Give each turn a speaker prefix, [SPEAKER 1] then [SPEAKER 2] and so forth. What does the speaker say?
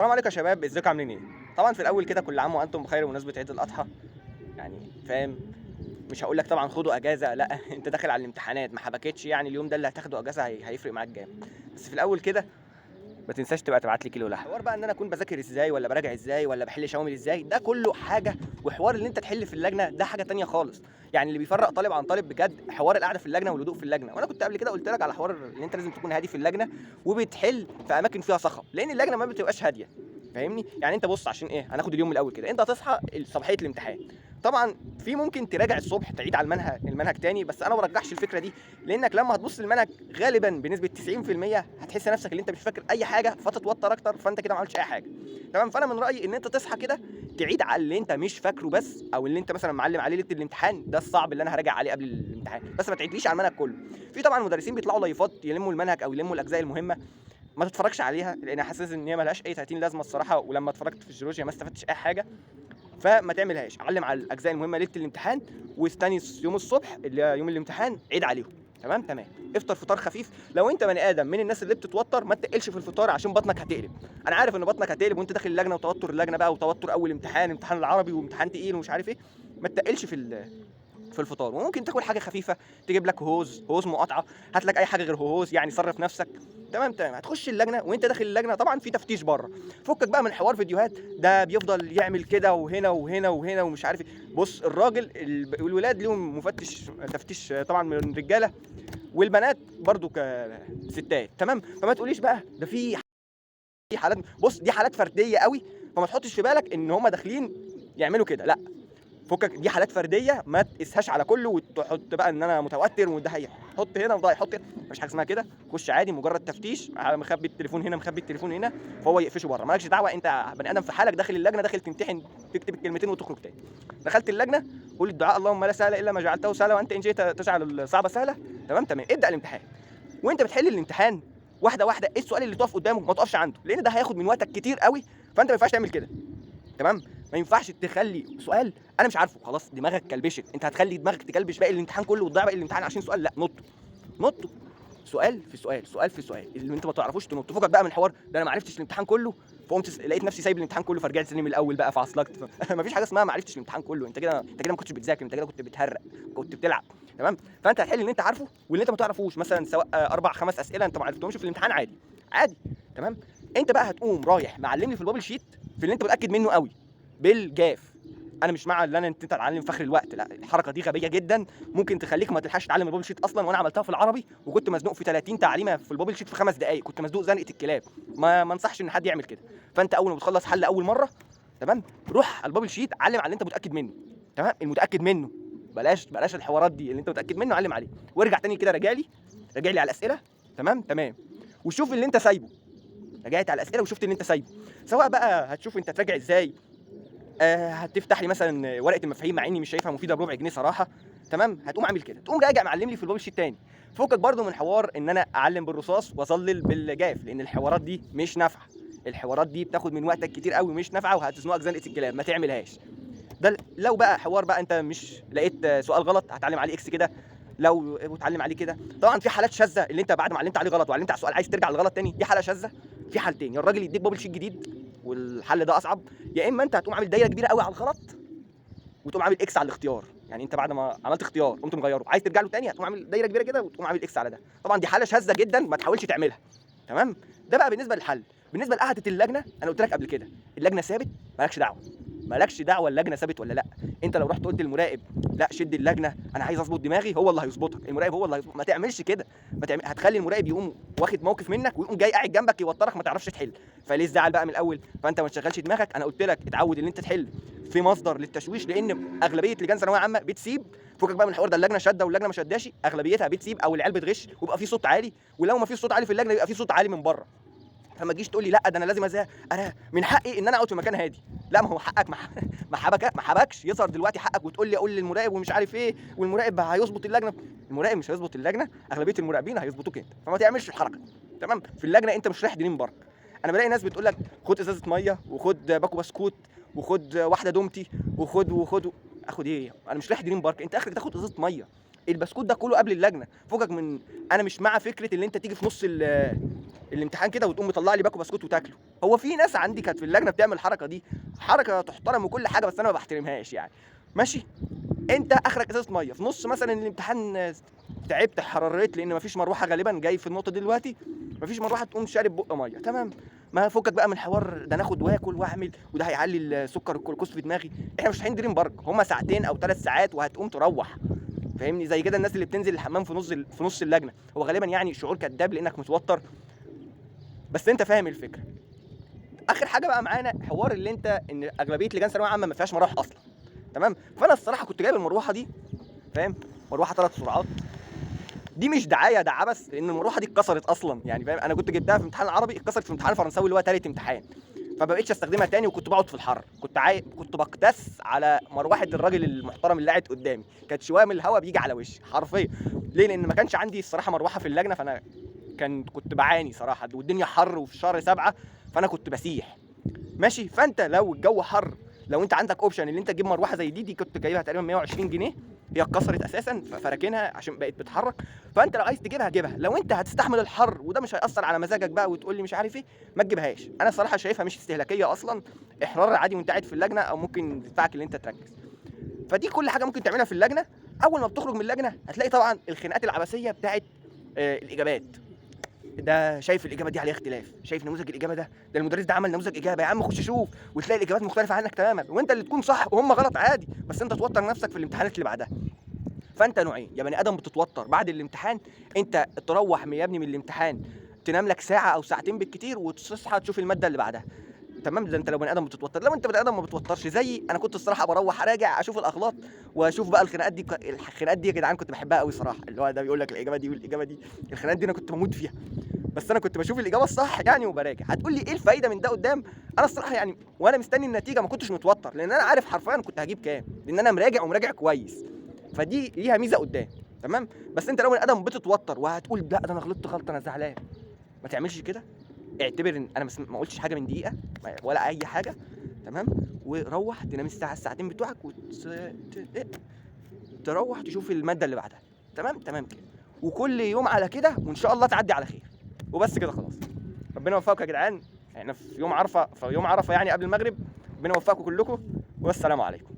[SPEAKER 1] السلام عليكم يا شباب، ازيكم عاملين ايه؟ طبعا في الاول كده كل عام وانتم بخير بمناسبه عيد الاضحى. يعني فاهم، مش هقول لك طبعا خدوا اجازه، لا انت داخل على الامتحانات ما حبكتش، يعني اليوم ده اللي هتاخده اجازه هيفرق معاك جامد. بس في الاول كده ما تنساش تبقى تبعت لي كيلو لحم. حوار بقى ان انا اكون بذاكر ازاي ولا براجع ازاي ولا بحل شوامل ازاي، ده كله حاجه، وحوار اللي انت تحل في اللجنه ده حاجه تانية خالص. يعني اللي بيفرق طالب عن طالب بجد حوار القعده في اللجنه والهدوء في اللجنه. وانا كنت قبل كده قلت لك على حوار ان انت لازم تكون هادي في اللجنه وبتحل في اماكن فيها صخب، لان اللجنه ما بتبقاش هاديه. فاهمني؟ يعني انت بص، عشان ايه هناخد اليوم من الاول كده. انت هتصحى صباحيه الامتحان، طبعا في ممكن تراجع الصبح تعيد على المنهج تاني، بس انا ما برجحش الفكره دي، لانك لما هتبص للمنهج غالبا بنسبه 90% هتحس نفسك ان انت مش فاكر اي حاجه فتتوتر اكتر، فانت كده ما عملتش اي حاجه. تمام؟ فانا من رايي ان انت تصحى كده تعيد على اللي انت مش فاكره بس، او اللي انت مثلا معلم عليه ليله الامتحان، ده الصعب اللي انا هراجع عليه قبل الامتحان، بس ما تعيدليش على المنهج كله. في طبعا مدرسين بيطلعوا لايفات يلموا المنهج او يلموا الاجزاء المهمه، ما تتفرجش عليها لان حاسس ان هي ملهاش اي 30 لازمه الصراحه، ولما اتفرجت في الجيولوجيا ما استفدتش اي حاجه. فما تعملهاش، علم على الاجزاء المهمه ليله الامتحان، واستني يوم الصبح اللي هي يوم الامتحان عيد عليهم. تمام. افطر فطار خفيف. لو انت بني ادم من الناس اللي بتتوتر ما تقلش في الفطار عشان بطنك هتقلب. انا عارف ان بطنك هتقلب وانت داخل اللجنه، وتوتر اللجنه بقى، وتوتر اول امتحان، امتحان العربي وامتحان تقيل ومش عارف ايه. ما تقلش في الفطار، وممكن تاكل حاجه خفيفه، تجيب لك هوز مقاطعه، هات لك اي حاجه غير هوز، يعني صرف نفسك. تمام. هتخش اللجنه، وانت داخل اللجنه طبعا في تفتيش بره. فكك بقى من حوار فيديوهات، ده بيفضل يعمل كده وهنا وهنا وهنا ومش عارف ايه. بص، الراجل الولاد ليهم تفتيش طبعا من الرجاله، والبنات برضو كستات. تمام؟ فما تقوليش بقى ده في حالات، بص دي حالات فرديه قوي، فما تحطش في بالك ان هم داخلين يعملوا كده، لا. فكك، دي حالات فرديه ما تقيسهاش على كله وتحط بقى ان انا متوتر وده هيحط هنا وده هيحط هنا. مفيش حاجه اسمها كده. خش عادي، مجرد تفتيش، مخبي التليفون هنا مخبي التليفون هنا، فهو يقفشه بره، مالكش دعوه. انت بني ادم في حالك، داخل اللجنه، داخل تمتحن، تكتب الكلمتين وتخرج تاني. دخلت اللجنه، قول الدعاء اللهم لا سهل الا ما جعلته سهلا وانت ان جئت تجعل الصعب سهلا. تمام. ابدا الامتحان، وانت بتحل الامتحان واحده واحده، ايه السؤال اللي تقف قدامه ما تقفش عنده، لان ده هياخد من وقتك كتير قوي، فانت ما ينفعش تعمل كده. تمام؟ ما ينفعش تخلي سؤال انا مش عارفه خلاص دماغك كلبشت، انت هتخلي دماغك تكلبش باقي الامتحان كله وتضيع باقي الامتحان عشان سؤال؟ لا، نط سؤال في سؤال، سؤال في سؤال، اللي انت ما تعرفوش تنط. فوقك بقى من حوار ده انا ما عرفتش الامتحان كله، فقمت لقيت نفسي سايب الامتحان كله فرجعت سنين من الاول بقى فعصلكت. ما فيش حاجه اسمها ما عرفتش الامتحان كله، انت كده ما كنتش بتذاكر، انت كده كنت بتهرق، كنت بتلعب. تمام؟ فانت هتحل اللي انت عارفه واللي انت ما تعرفوش، مثلا سواء اربع خمس اسئله انت ما عرفتهمش في الامتحان، عادي عادي. تمام؟ انت بقى هتقوم رايح معلم لي في البابل شيت في اللي انت متاكد منه قوي بالجاف. انا مش مع ان انت تتعلم في اخر الوقت، لا، الحركه دي غبيه جدا، ممكن تخليك ما تلحقش تتعلم البابل شيت اصلا. وانا عملتها في العربي وكنت مزنوق في 30 تعليمه في البابل شيت في 5 دقائق، كنت مزنوق زنقه الكلاب. ما انصحش ان حد يعمل كده. فانت اول ما بتخلص حل اول مره، تمام، روح على البابل شيت علم على اللي انت متاكد منه. تمام؟ المتاكد منه، بلاش الحوارات دي، اللي انت متاكد منه علم عليه، وارجع تاني كده راجع لي على الاسئله. تمام. وشوف اللي انت سايبه. رجعت على الاسئله وشفت اللي انت سايبه، سواء بقى هتشوف انت تراجع ازاي، هتفتح لي مثلا ورقه المفاهيم مع اني مش شايفها مفيده بربع جنيه صراحه. تمام؟ هتقوم عامل كده، تقوم راجع معلم لي في البابل شيت تاني. فكك برضو من حوار ان انا اعلم بالرصاص واظلل بالجاف، لان الحوارات دي مش نافعه. الحوارات دي بتاخد من وقتك كتير قوي ومش نافعه، وهتزنقك زنقه الكلاب، ما تعملهاش. ده لو بقى حوار بقى انت مش لقيت سؤال غلط هتعلم عليه اكس كده، لو وتعلم عليه كده. طبعا في حالات شاذه، اللي انت بعد ما علمت عليه غلط وعلمت على السؤال عايز ترجع للغلط تاني، دي حاله شاذه. في حالتين، يا الراجل يديك بابل شيت جديد والحل ده اصعب، يا اما انت هتقوم عامل دايره كبيره قوي على الغلط وتقوم عامل اكس على الاختيار. يعني انت بعد ما عملت اختيار قمت مغيره عايز ترجع له تاني، هتقوم عامل دايره كبيره كده وتقوم عامل اكس على ده. طبعا دي حاله شاذه جدا، ما تحاولش تعملها. تمام؟ ده بقى بالنسبه للحل. بالنسبه لقعده اللجنه، انا قلت لك قبل كده اللجنه ثابت، مالكش دعوه اللجنه ثابت ولا لا. انت لو رحت قلت للمراقب لا شد اللجنه انا عايز اظبط دماغي، هو اللي هيظبطك، المراقب هو اللي هيظبط. ما تعملش كده، هتخلي المراقب يقوم واخد موقف منك ويقوم جاي قاعد جنبك يوترك ما تعرفش تحل. فليه الزعل بقى من الاول؟ فانت ما تشغلش دماغك. انا قلت لك اتعود ان انت تحل في مصدر للتشويش، لان اغلبيه لجان ثانويه عامه بتسيب. فكك بقى من الحوار ده، اللجنه شاده واللجنه ما شداش، اغلبيتها بتسيب او العيال بتغش ويبقى في صوت عالي، ولو ما فيش صوت عالي في اللجنه يبقى في صوت عالي من بره. فما تجيش تقول لي لا ده انا لازم انا من حقي ان انا اقعد في مكان هادي. لا، ما هو حقك، ما حبكش يظهر دلوقتي حقك وتقول لي اقول للمراقب ومش عارف ايه، والمراقب هيظبط اللجنه. المراقب مش هيظبط اللجنه، اغلبيه المراقبين هيظبطوك انت، فما تعملش الحركه. تمام؟ في اللجنه انت مش رايح دين مبارك. انا بلاقي ناس بتقول لك خد ازازه ميه، وخد باكو بسكوت، وخد واحده دومتي، وخد اخد ايه؟ انا مش رايح دين مبارك، انت اخرك تاخد ازازه ميه. البسكوت ده كله قبل اللجنه. فوقك من، انا مش مع فكره ان انت تيجي في نص الامتحان كده وتقوم مطلع لي باكو بسكوت وتاكله. هو في ناس عندي كانت في اللجنه بتعمل الحركه دي، حركه تحترم وكل حاجه، بس انا ما بحترمهاش يعني. ماشي، انت اخرك ازازه ميه في نص مثلا الامتحان، تعبت حررت لان مفيش مروحه، غالبا جاي في النقطه دي دلوقتي، مفيش مروحه، تقوم شارب بق ميه، تمام. ما فكك بقى من حوار ده ناخد واكل واعمل وده هيعلي السكر الجلوكوز في دماغي. احنا مش رايحين دريم بارك، هما ساعتين او 3 ساعات وهتقوم تروح. فاهمني؟ زي كده الناس اللي بتنزل الحمام في نص اللجنه، هو غالبا يعني شعور كداب لانك متوتر، بس انت فاهم الفكره. اخر حاجه بقى معانا حوار اللي انت ان اغلبيه لجان ثانويه عامه ما فيهاش مراوح اصلا، تمام. فانا الصراحه كنت جايب المروحه دي، فاهم، مروحه 3 سرعات. دي مش دعايه، ده عبث، لان المروحه دي اتكسرت اصلا يعني، فاهم. انا كنت جبتها في امتحان عربي، اتكسرت في امتحان فرنساوي اللي هو تالت امتحان، فما بقتش استخدمها تاني. وكنت بقعد في الحر، كنت بقتس على مروحه الراجل المحترم اللي قاعد قدامي، كانت شويه من الهواء بيجي على وشي حرفيا. ليه؟ لان ما كانش عندي الصراحه مروحه في اللجنه، فانا كنت بعاني صراحه، والدنيا حر وفي شهر 7، فانا كنت بسيح. ماشي، فانت لو الجو حر، لو انت عندك اوبشن ان انت تجيب مروحه زي دي كنت جايبها تقريبا 120 جنيه، هي اتكسرت اساسا فراكنها عشان بقت بتتحرك. فانت لو عايز تجيبها جيبها، لو انت هتستحمل الحر وده مش هيأثر على مزاجك بقى وتقول لي مش عارف ايه، ما تجيبهاش. انا الصراحه شايفها مش استهلاكيه اصلا، احرار عادي وانت قاعد في اللجنه، او ممكن تدفعك ان انت تركز. فدي كل حاجه ممكن تعملها في اللجنه. اول ما بتخرج من اللجنه هتلاقي طبعا الخناقات العبثيه بتاعت الاجابات. ده شايف الاجابه دي عليها اختلاف، شايف نموذج الاجابه ده المدرس ده عمل نموذج اجابه، يا عم خش شوف، وتلاقي الاجابات مختلفه عنك تماما، وانت اللي تكون صح وهم غلط عادي، بس انت توتر نفسك في الامتحانات اللي بعدها. فانت نوعين يا بني ادم بتتوتر بعد الامتحان، انت تروح يا ابني من الامتحان تنام لك ساعه او ساعتين بالكتير وتصحى تشوف الماده اللي بعدها، تمام. ده انت لو بني ادم بتتوتر. لو انت بني ادم ما بتوترش زيي، انا كنت الصراحه بروح اراجع اشوف الاغلاط واشوف بقى الخناقات دي. الخناقات دي يا جدعان كنت بحبها قوي صراحه، اللي هو ده بيقول لك الاجابه دي والاجابه دي، الخناقات دي انا كنت بموت فيها. بس انا كنت بشوف الاجابه الصح يعني وبراجع. هتقول لي ايه الفايده من ده قدام؟ انا الصراحه يعني وانا مستني النتيجه ما كنتش متوتر، لان انا عارف حرفيا كنت هجيب كام، لان انا مراجع ومراجع كويس، فدي ليها ميزه قدام، تمام. بس انت لو بني ادم بتتوتر وهتقول لا ده انا غلطت غلطه انا زعلان، ما تعملش كده. اعتبر ان انا ما قلتش حاجه من دقيقه ولا اي حاجه، تمام. وروح تنام الساعتين بتوعك تروح تشوف الماده اللي بعدها، تمام كده. وكل يوم على كده، وان شاء الله تعدي على خير. وبس كده خلاص. ربنا يوفقكم يا جدعان. احنا في يوم عرفه يعني قبل المغرب. ربنا يوفقكم كلكم، والسلام عليكم.